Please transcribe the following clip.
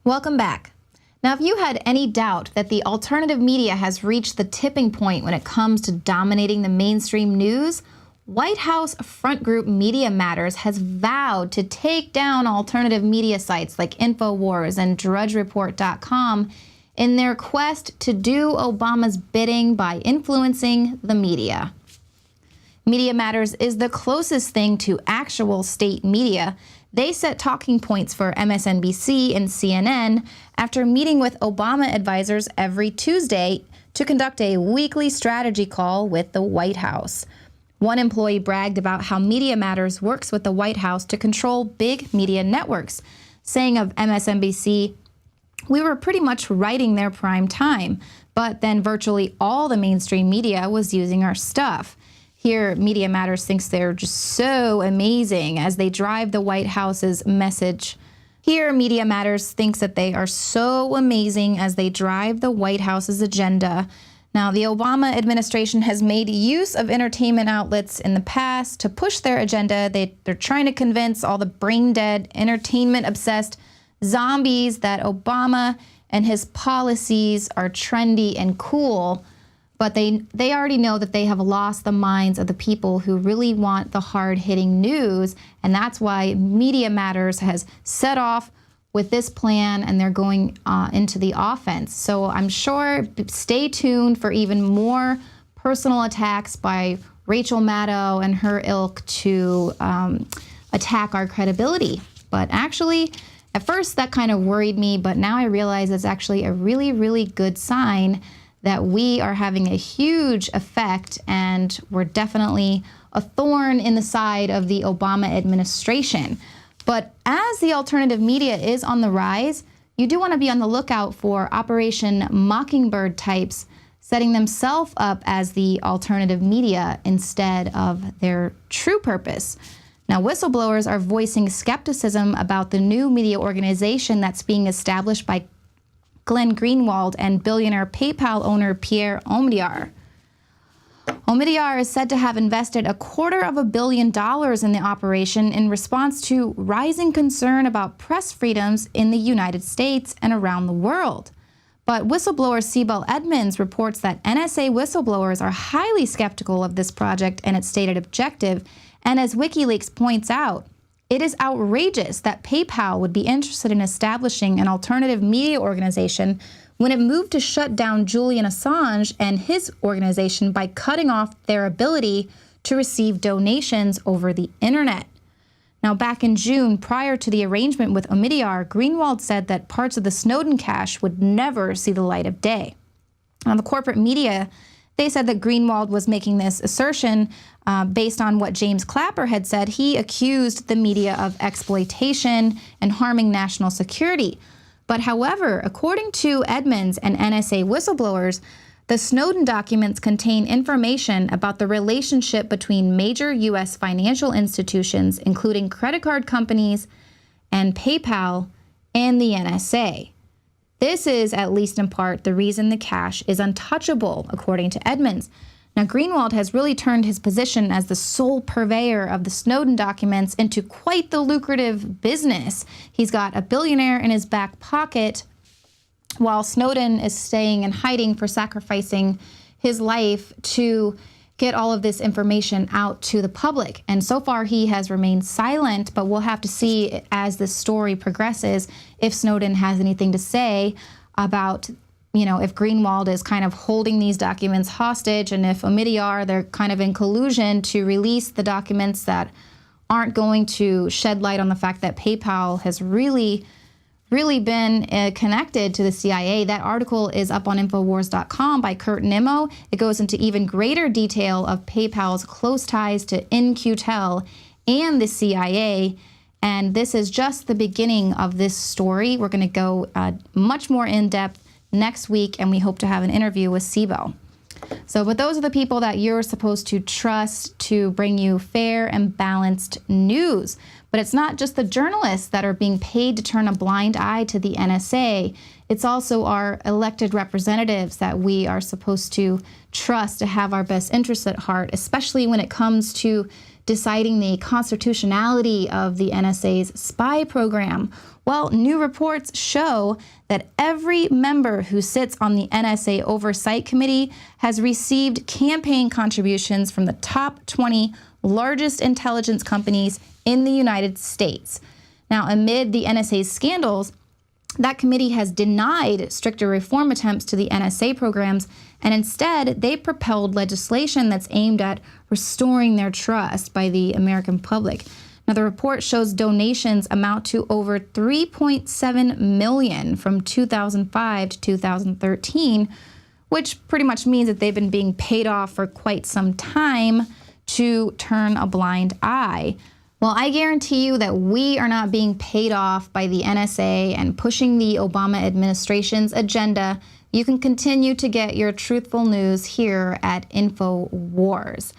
Welcome back. Now, if you had any doubt that the alternative media has reached the tipping point when it comes to dominating the mainstream news, White House front group Media Matters has vowed to take down alternative media sites like InfoWars and DrudgeReport.com in their quest to do Obama's bidding by influencing the media. Media Matters is the closest thing to actual state media. They set talking points for MSNBC and CNN after meeting with Obama advisors every Tuesday to conduct a weekly strategy call with the White House. One employee bragged about how Media Matters works with the White House to control big media networks, saying of MSNBC, "We were pretty much writing their prime time, but then virtually all the mainstream media was using our stuff." Here, Media Matters thinks they're just so amazing as they drive the White House's message. Here, Media Matters thinks that they are so amazing as they drive the White House's agenda. Now, the Obama administration has made use of entertainment outlets in the past to push their agenda. They're trying to convince all the brain-dead, entertainment-obsessed zombies that Obama and his policies are trendy and cool. But they already know that they have lost the minds of the people who really want the hard-hitting news, and that's why Media Matters has set off with this plan, and they're going into the offense. So I'm sure, stay tuned for even more personal attacks by Rachel Maddow and her ilk to attack our credibility. But actually, at first that kind of worried me, but now I realize it's actually a really, really good sign that we are having a huge effect, and we're definitely a thorn in the side of the Obama administration. But as the alternative media is on the rise, you do want to be on the lookout for Operation Mockingbird types setting themselves up as the alternative media instead of their true purpose. Now, whistleblowers are voicing skepticism about the new media organization that's being established by Glenn Greenwald and billionaire PayPal owner Pierre Omidyar. Omidyar is said to have invested $250 million in the operation in response to rising concern about press freedoms in the United States and around the world. But whistleblower Sibel Edmonds reports that NSA whistleblowers are highly skeptical of this project and its stated objective, and as WikiLeaks points out, it is outrageous that PayPal would be interested in establishing an alternative media organization when it moved to shut down Julian Assange and his organization by cutting off their ability to receive donations over the internet. Now, back in June, prior to the arrangement with Omidyar, Greenwald said that parts of the Snowden cache would never see the light of day. On the corporate media, they said that Greenwald was making this assertion based on what James Clapper had said. He accused the media of exploitation and harming national security. But however, according to Edmonds and NSA whistleblowers, the Snowden documents contain information about the relationship between major U.S. financial institutions, including credit card companies and PayPal, and the NSA. This is, at least in part, the reason the cache is untouchable, according to Edmonds. Now, Greenwald has really turned his position as the sole purveyor of the Snowden documents into quite the lucrative business. He's got a billionaire in his back pocket, while Snowden is staying in hiding for sacrificing his life to get all of this information out to the public. And so far, he has remained silent, but we'll have to see as this story progresses if Snowden has anything to say about, if Greenwald is kind of holding these documents hostage, and if Omidyar, they're kind of in collusion to release the documents that aren't going to shed light on the fact that PayPal has really been connected to the CIA. That article is up on Infowars.com by Kurt Nimmo. It goes into even greater detail of PayPal's close ties to In-Q-Tel and the CIA. And this is just the beginning of this story. We're going to go much more in depth next week, and we hope to have an interview with Sibel. But those are the people that you're supposed to trust to bring you fair and balanced news. But it's not just the journalists that are being paid to turn a blind eye to the NSA. It's also our elected representatives that we are supposed to trust to have our best interests at heart, especially when it comes to deciding the constitutionality of the NSA's spy program. Well, new reports show that every member who sits on the NSA Oversight Committee has received campaign contributions from the top 20 largest intelligence companies in the United States. Now, amid the NSA's scandals, that committee has denied stricter reform attempts to the NSA programs, and instead they propelled legislation that's aimed at restoring their trust by the American public. Now, the report shows donations amount to over $3.7 million from 2005 to 2013, which pretty much means that they've been being paid off for quite some time to turn a blind eye. Well, I guarantee you that we are not being paid off by the NSA and pushing the Obama administration's agenda. You can continue to get your truthful news here at InfoWars.